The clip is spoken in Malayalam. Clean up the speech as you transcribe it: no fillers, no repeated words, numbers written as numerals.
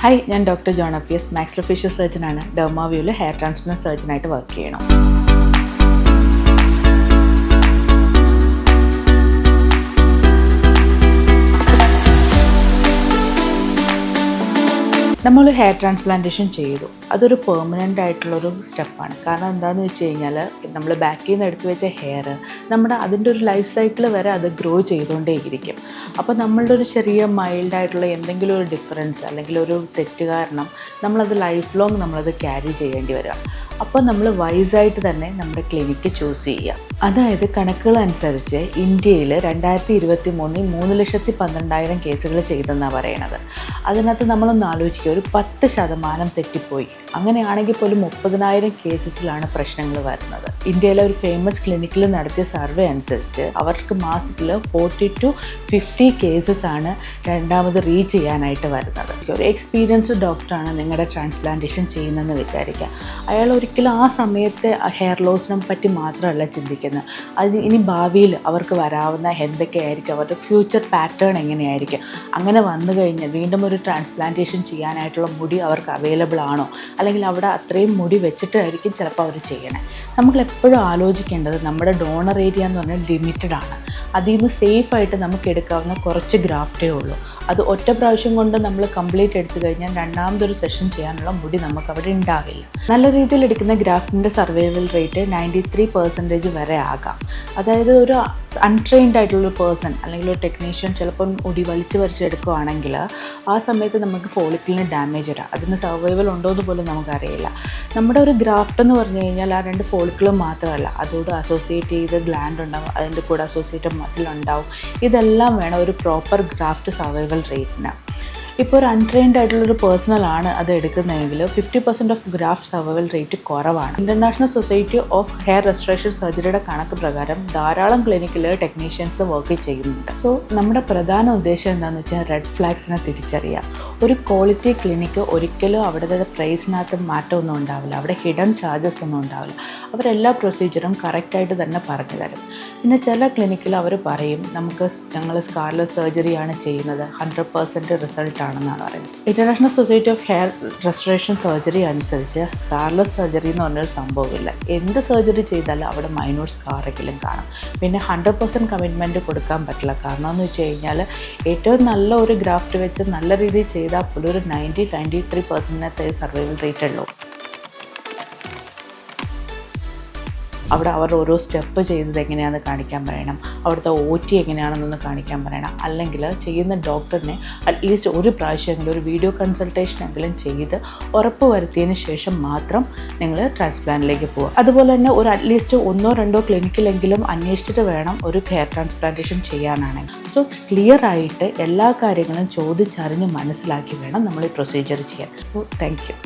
ഹായ്, ഞാൻ ഡോക്ടർ ജോൺ അപ്പിയസ്, മാക്സിലോഫേഷ്യൽ സർജനാണ്. ഡെർമാവ്യൂവിൽ ഹെയർ ട്രാൻസ്പ്ലാന്റ് സർജനായിട്ട് വർക്ക് ചെയ്യണം. നമ്മൾ ഹെയർ ട്രാൻസ്പ്ലാന്റേഷൻ ചെയ്തു. അതൊരു പെർമനൻ്റ് ആയിട്ടുള്ളൊരു സ്റ്റെപ്പാണ്. കാരണം എന്താണെന്ന് വെച്ച് കഴിഞ്ഞാൽ നമ്മൾ ബാക്കിൽ നിന്ന് എടുത്തു വെച്ച ഹെയർ അതിൻ്റെ ഒരു ലൈഫ് സൈക്കിൾ വരെ അത് ഗ്രോ ചെയ്തുകൊണ്ടേയിരിക്കും. അപ്പോൾ നമ്മളുടെ ഒരു ചെറിയ മൈൽഡായിട്ടുള്ള എന്തെങ്കിലും ഒരു ഡിഫറൻസ് അല്ലെങ്കിൽ ഒരു തെറ്റ് കാരണം നമ്മളത് ലൈഫ് ലോങ് നമ്മളത് ക്യാരി ചെയ്യേണ്ടി വരിക. അപ്പോൾ നമ്മൾ വൈസായിട്ട് തന്നെ നമ്മുടെ ക്ലിനിക്ക് ചൂസ് ചെയ്യുക. അതായത് കണക്കുകൾ അനുസരിച്ച് ഇന്ത്യയിൽ 2023 3,12,000 കേസുകൾ ചെയ്തെന്നാണ് പറയണത്. അതിനകത്ത് നമ്മളൊന്ന് ആലോചിക്കുക, ഒരു 10% തെറ്റിപ്പോയി. അങ്ങനെയാണെങ്കിൽ പോലും 30,000 കേസസിലാണ് പ്രശ്നങ്ങൾ വരുന്നത്. ഇന്ത്യയിലെ ഒരു ഫേമസ് ക്ലിനിക്കിൽ നടത്തിയ സർവേ അനുസരിച്ച് അവർക്ക് മാസത്തിൽ 40 to 50 കേസസാണ് രണ്ടാമത് റീച്ച് ചെയ്യാനായിട്ട് വരുന്നത്. ഒരു എക്സ്പീരിയൻസ്ഡ് ഡോക്ടറാണ് നിങ്ങളുടെ ട്രാൻസ്പ്ലാന്റേഷൻ ചെയ്യുന്നതെന്ന് വിചാരിക്കുക. അയാൾ ഒരിക്കലും ആ സമയത്തെ ഹെയർ ലോസിനെ പറ്റി മാത്രമല്ല ചിന്തിക്കുന്നത്. അത് ഇനി ഭാവിയിൽ അവർക്ക് വരാവുന്ന എന്തൊക്കെയായിരിക്കും, അവരുടെ ഫ്യൂച്ചർ പാറ്റേൺ എങ്ങനെയായിരിക്കും, അങ്ങനെ വന്നു കഴിഞ്ഞാൽ വീണ്ടും ഒരു ട്രാൻസ്പ്ലാന്റേഷൻ ചെയ്യാനായിട്ടുള്ള മുടി അവർക്ക് അവൈലബിൾ ആണോ, അല്ലെങ്കിൽ അവിടെ അത്രയും മുടി വെച്ചിട്ടായിരിക്കും ചിലപ്പോൾ അവർ ചെയ്യണേ. നമ്മളെപ്പോഴും ആലോചിക്കേണ്ടത് നമ്മുടെ ഡോണർ ഏരിയ എന്ന് പറഞ്ഞാൽ ലിമിറ്റഡ് ആണ്. അതിൽ നിന്ന് സേഫായിട്ട് നമുക്ക് എടുക്കാവുന്ന കുറച്ച് ഗ്രാഫ്റ്റേ ഉള്ളൂ. അത് ഒറ്റ പ്രാവശ്യം കൊണ്ട് നമ്മൾ കംപ്ലീറ്റ് എടുത്തു കഴിഞ്ഞാൽ രണ്ടാമതൊരു സെഷൻ ചെയ്യാനുള്ള മുടി നമുക്ക് അവിടെ ഉണ്ടാവില്ല. നല്ല രീതിയിൽ എടുക്കുന്ന ഗ്രാഫ്റ്റിൻ്റെ സർവൈവൽ റേറ്റ് 93% വരെ ആകാം. അതായത് ഒരു അൺട്രെയിൻഡ് ആയിട്ടുള്ളൊരു പേഴ്സൺ അല്ലെങ്കിൽ ഒരു ടെക്നീഷ്യൻ ചിലപ്പം മുടി വലിച്ചെടുക്കുകയാണെങ്കിൽ ആ സമയത്ത് നമുക്ക് ഫോളിക്കിളിന് ഡാമേജ് വരാം. അതിന് സർവൈവൽ ഉണ്ടോ എന്ന് പോലും നമുക്കറിയില്ല. നമ്മുടെ ഒരു ഗ്രാഫ്റ്റ് എന്ന് പറഞ്ഞു കഴിഞ്ഞാൽ ആ 2 ഫോളിക്കിളും മാത്രമല്ല, അതോട് അസോസിയേറ്റ് ചെയ്ത് ഗ്ലാൻഡ് ഉണ്ടാവും, അതിൻ്റെ കൂടെ അസോസിയേറ്റഡ് മസിൽ ഉണ്ടാവും. ഇതെല്ലാം വേണം ഒരു പ്രോപ്പർ ഗ്രാഫ്റ്റ് സർവൈവൽ റേറ്റിന്. ഇപ്പോൾ ഒരു അൺട്രെയിൻഡ് ആയിട്ടുള്ളൊരു പേഴ്സണലാണ് അത് എടുക്കുന്നതെങ്കിൽ 50% ഓഫ് ഗ്രാഫ്റ്റ് സർവൈവൽ റേറ്റ് കുറവാണ്. International society of hair restoration സർജറിയുടെ കണക്ക് പ്രകാരം ധാരാളം ക്ലിനിക്കിൽ ടെക്നീഷ്യൻസ് വർക്ക് ചെയ്യുന്നുണ്ട്. സോ നമ്മുടെ പ്രധാന ഉദ്ദേശം എന്താണെന്ന് വെച്ചാൽ റെഡ് ഫ്ലാഗ്സിനെ തിരിച്ചറിയുക. ഒരു ക്വാളിറ്റി ക്ലിനിക്ക് ഒരിക്കലും അവിടുത്തെ പ്രൈസിനകത്ത് മാറ്റമൊന്നും ഉണ്ടാവില്ല, അവിടെ ഹിഡൻ ചാർജസ് ഒന്നും ഉണ്ടാവില്ല. അവരെല്ലാ പ്രൊസീജിയറും കറക്റ്റായിട്ട് തന്നെ പറഞ്ഞു തരും. പിന്നെ ചില ക്ലിനിക്കിൽ അവർ പറയും ഞങ്ങൾ സ്കാർലെസ് സർജറിയാണ് ചെയ്യുന്നത്, 100% റിസൾട്ട് ആണെന്നാണ് പറയുന്നത്. International society of hair restoration surgery അനുസരിച്ച് സ്കാർലെസ് സർജറി എന്ന് പറഞ്ഞൊരു സംഭവമില്ല. എന്ത് സർജറി ചെയ്താലും അവിടെ മൈനൂർ സ്കാറെങ്കിലും കാണും. പിന്നെ 100% കമ്മിറ്റ്മെൻറ്റ് കൊടുക്കാൻ പറ്റില്ല. കാരണം എന്ന് വെച്ച് കഴിഞ്ഞാൽ ഏറ്റവും നല്ല ഒരു ഗ്രാഫ്റ്റ് വെച്ച് നല്ല രീതിയിൽ ചെയ്താൽ പോലും ഒരു 93% സർവൈവൽ റേറ്റ് ഉള്ളൂ. അവിടെ അവർ ഓരോ സ്റ്റെപ്പ് ചെയ്തത് എങ്ങനെയാണെന്ന് കാണിക്കാൻ പറയണം, അവിടുത്തെ OT എങ്ങനെയാണെന്നൊന്ന് കാണിക്കാൻ പറയണം. അല്ലെങ്കിൽ ചെയ്യുന്ന ഡോക്ടറിനെ അറ്റ്ലീസ്റ്റ് ഒരു പ്രാവശ്യമെങ്കിലും ഒരു വീഡിയോ കൺസൾട്ടേഷനെങ്കിലും ചെയ്ത് ഉറപ്പ് വരുത്തിയതിന് ശേഷം മാത്രം നിങ്ങൾ ട്രാൻസ്പ്ലാന്റിലേക്ക് പോകുക. അതുപോലെ തന്നെ ഒരു അറ്റ്ലീസ്റ്റ് 1-2 ക്ലിനിക്കിലെങ്കിലും അന്വേഷിച്ചിട്ട് വേണം ഒരു ഹെയർ ട്രാൻസ്പ്ലാന്റേഷൻ ചെയ്യാനാണെങ്കിൽ. സോ ക്ലിയർ ആയിട്ട് എല്ലാ കാര്യങ്ങളും ചോദിച്ചറിഞ്ഞ് മനസ്സിലാക്കി വേണം നമ്മൾ ഈ പ്രൊസീജിയർ ചെയ്യാൻ. So thank you.